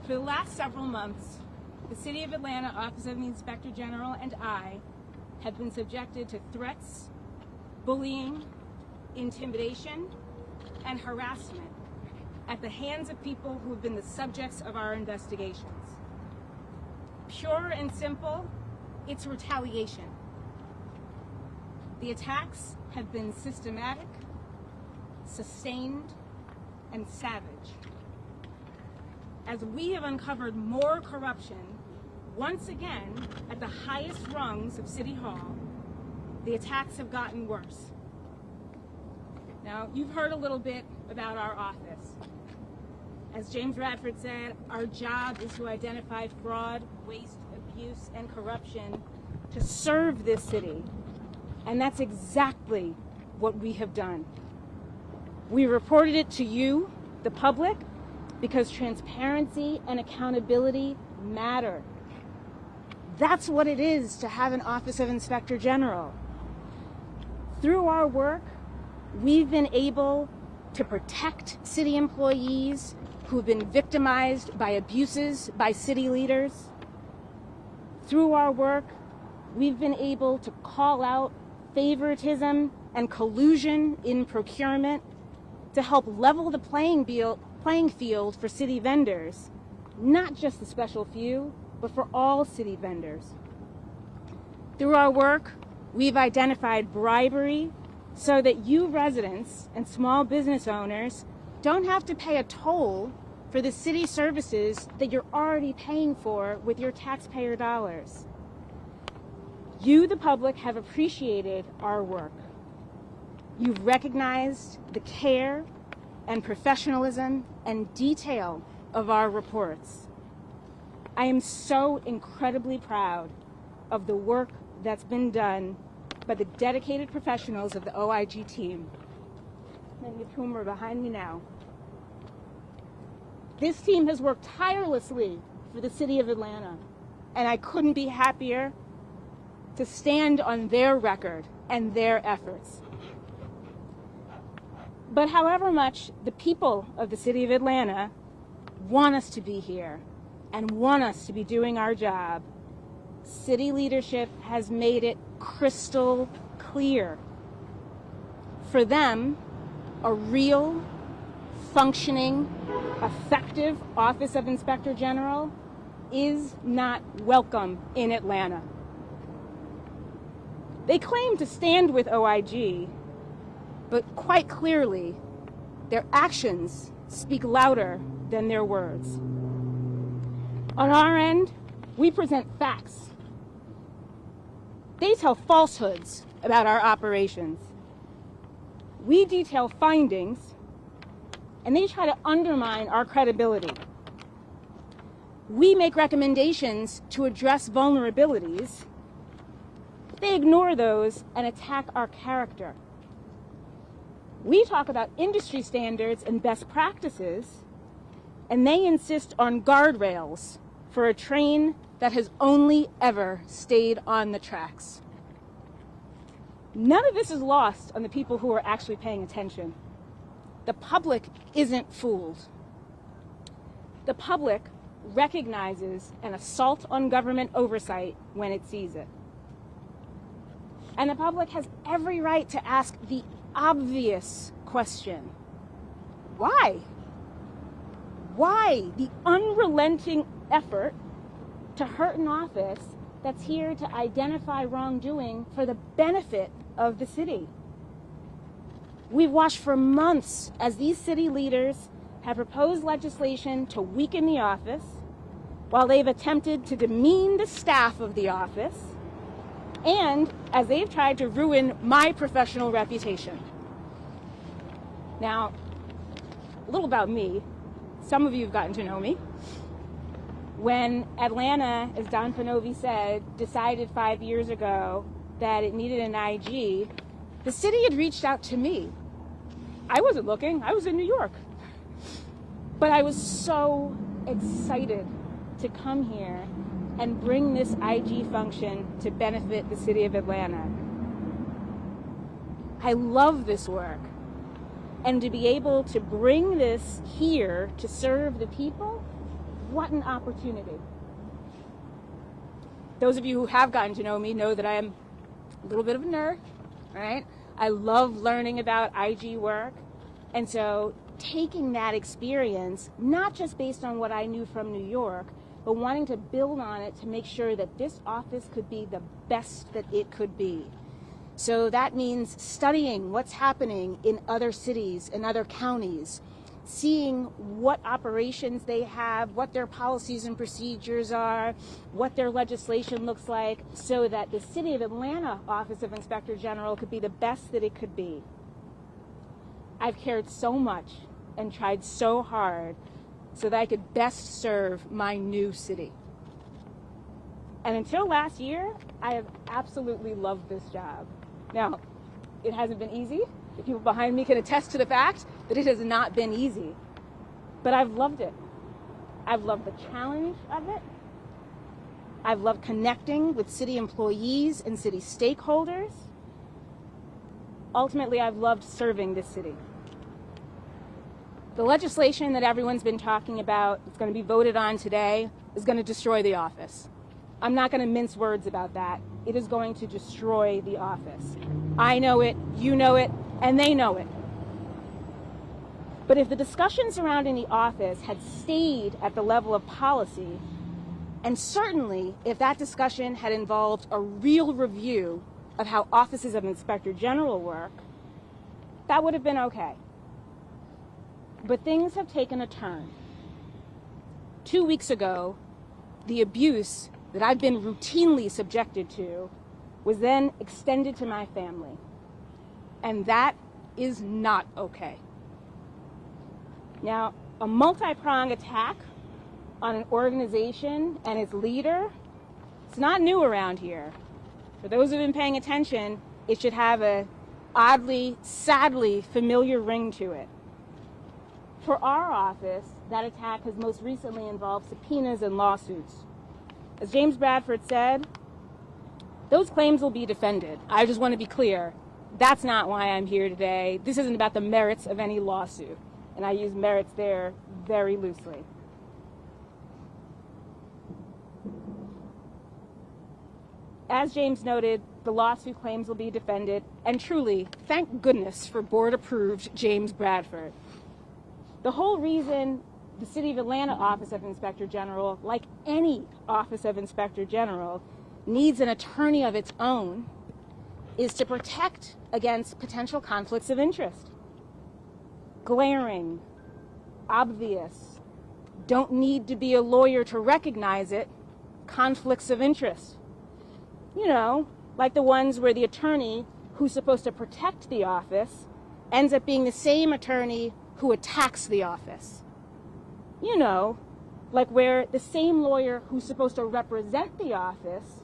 For the last several months, the City of Atlanta Office of the Inspector General and I have been subjected to threats, bullying, intimidation, and harassment at the hands of people who have been the subjects of our investigations. Pure and simple, it's retaliation. The attacks have been systematic, sustained, and savage. As we have uncovered more corruption, once again, at the highest rungs of City Hall, the attacks have gotten worse. Now, you've heard a little bit about our office. As James Radford said, our job is to identify fraud, waste, abuse, and corruption to serve this city. And that's exactly what we have done. We reported it to you, the public, because transparency and accountability matter. That's what it is to have an Office of Inspector General. Through our work, we've been able to protect city employees who have been victimized by abuses by city leaders. Through our work, we've been able to call out favoritism and collusion in procurement to help level the playing field for city vendors, not just the special few, but for all city vendors. Through our work, we've identified bribery so that you residents and small business owners don't have to pay a toll for the city services that you're already paying for with your taxpayer dollars. You, the public, have appreciated our work. You've recognized the care and professionalism and detail of our reports. I am so incredibly proud of the work that's been done by the dedicated professionals of the OIG team, many of whom are behind me now. This team has worked tirelessly for the City of Atlanta, and I couldn't be happier to stand on their record and their efforts. But however much the people of the City of Atlanta want us to be here and want us to be doing our job, city leadership has made it crystal clear. For them, a real, functioning, effective Office of Inspector General is not welcome in Atlanta. They claim to stand with OIG, but quite clearly, their actions speak louder than their words. On our end, we present facts. They tell falsehoods about our operations. We detail findings, and they try to undermine our credibility. We make recommendations to address vulnerabilities. They ignore those and attack our character. We talk about industry standards and best practices, and they insist on guardrails for a train that has only ever stayed on the tracks. None of this is lost on the people who are actually paying attention. The public isn't fooled. The public recognizes an assault on government oversight when it sees it. And the public has every right to ask the obvious question: why? Why the unrelenting effort to hurt an office that's here to identify wrongdoing for the benefit of the city? We've watched for months as these city leaders have proposed legislation to weaken the office, while they've attempted to demean the staff of the office, and as they've tried to ruin my professional reputation. Now, a little about me. Some of you have gotten to know me. When Atlanta, as Don Panovi said, decided 5 years ago that it needed an IG, the city had reached out to me. I wasn't looking, I was in New York. But I was so excited to come here and bring this IG function to benefit the city of Atlanta. I love this work. And to be able to bring this here to serve the people, What an opportunity. Those of you who have gotten to know me know that I am a little bit of a nerd, right? I love learning about IG work. And so taking that experience, not just based on what I knew from New York, but wanting to build on it to make sure that this office could be the best that it could be. So that means studying what's happening in other cities and other counties, seeing what operations they have, what their policies and procedures are, what their legislation looks like, so that the City of Atlanta Office of Inspector General could be the best that it could be. I've cared so much and tried so hard so that I could best serve my new city. And until last year, I have absolutely loved this job. Now, it hasn't been easy. The people behind me can attest to the fact that it has not been easy. But I've loved it. I've loved the challenge of it. I've loved connecting with city employees and city stakeholders. Ultimately, I've loved serving this city. The legislation that everyone's been talking about, that's going to be voted on today, is going to destroy the office. I'm not going to mince words about that. It is going to destroy the office. I know it, you know it, and they know it. But if the discussion surrounding the office had stayed at the level of policy, and certainly if that discussion had involved a real review of how offices of Inspector General work, that would have been okay. But things have taken a turn. 2 weeks ago, the abuse that I've been routinely subjected to was then extended to my family. And that is not okay. Now, a multi-pronged attack on an organization and its leader, it's not new around here. For those who have been paying attention, it should have a oddly, sadly familiar ring to it. For our office, that attack has most recently involved subpoenas and lawsuits. As James Bradford said, those claims will be defended. I just want to be clear, that's not why I'm here today. This isn't about the merits of any lawsuit. And I use merits there very loosely. As James noted, the lawsuit claims will be defended, and truly, thank goodness for board-approved James Bradford. The whole reason the City of Atlanta Office of Inspector General, like any Office of Inspector General, needs an attorney of its own is to protect against potential conflicts of interest. Glaring, obvious, don't need to be a lawyer to recognize it, conflicts of interest. You know, like the ones where the attorney who's supposed to protect the office ends up being the same attorney who attacks the office. You know, like where the same lawyer who's supposed to represent the office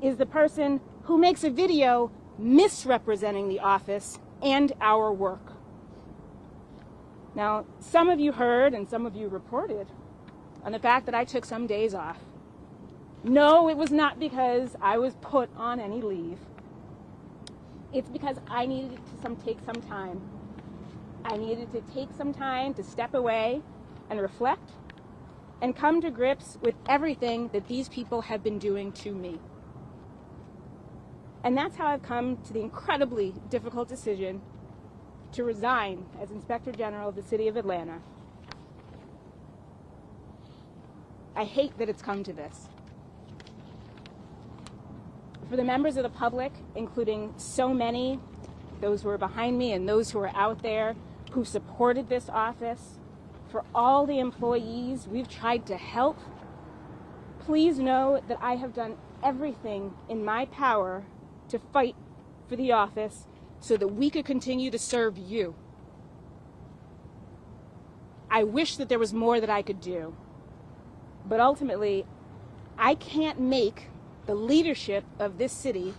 is the person who makes a video misrepresenting the office and our work. Now, some of you heard and some of you reported on the fact that I took some days off. No, it was not because I was put on any leave. It's because I needed to take some time. I needed to take some time to step away and reflect and come to grips with everything that these people have been doing to me. And that's how I've come to the incredibly difficult decision to resign as Inspector General of the City of Atlanta. I hate that it's come to this. For the members of the public, including so many, those who are behind me and those who are out there who supported this office, for all the employees we've tried to help, please know that I have done everything in my power to fight for the office so that we could continue to serve you. I wish that there was more that I could do, but ultimately, I can't make the leadership of this city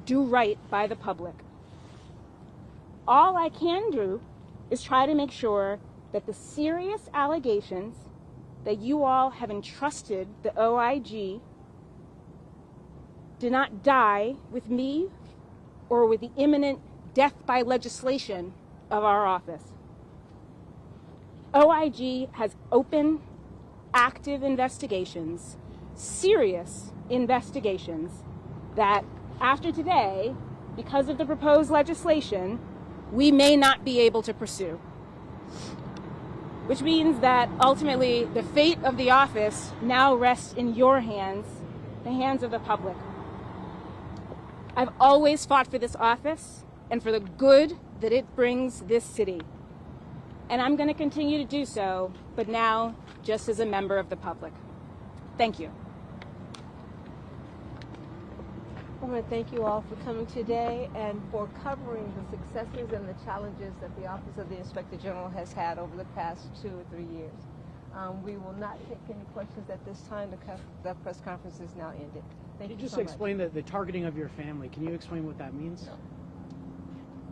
do right by the public. All I can do is try to make sure that the serious allegations that you all have entrusted the OIG do not die with me or with the imminent death by legislation of our office. OIG has open, active investigations, serious investigations, that after today, because of the proposed legislation, we may not be able to pursue. Which means that ultimately the fate of the office now rests in your hands, the hands of the public. I've always fought for this office and for the good that it brings this city. And I'm going to continue to do so, but now just as a member of the public. Thank you. I want to thank you all for coming today and for covering the successes and the challenges that the Office of the Inspector General has had over the past 2 or 3 years. We will not take any questions at this time. The press conference is now ended. Thank you Can you just so explain the targeting of your family? Can you explain what that means? No.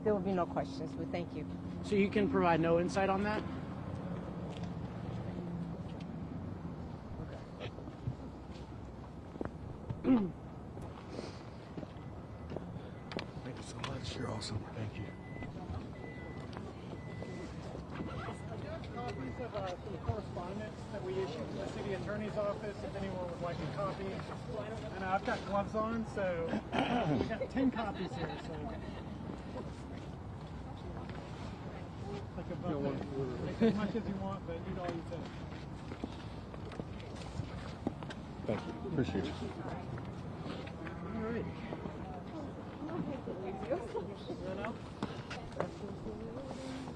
There will be no questions, but thank you. So you can provide no insight on that? Thank you so much. You're awesome. Thank you. Copies of the correspondence that we issued to the city attorney's office, if anyone would like a copy. And I've got gloves on, so we got 10 copies here. So like a buffet. Take as much as you want, but eat all you can. Thank you. Appreciate it. All right. Thank you.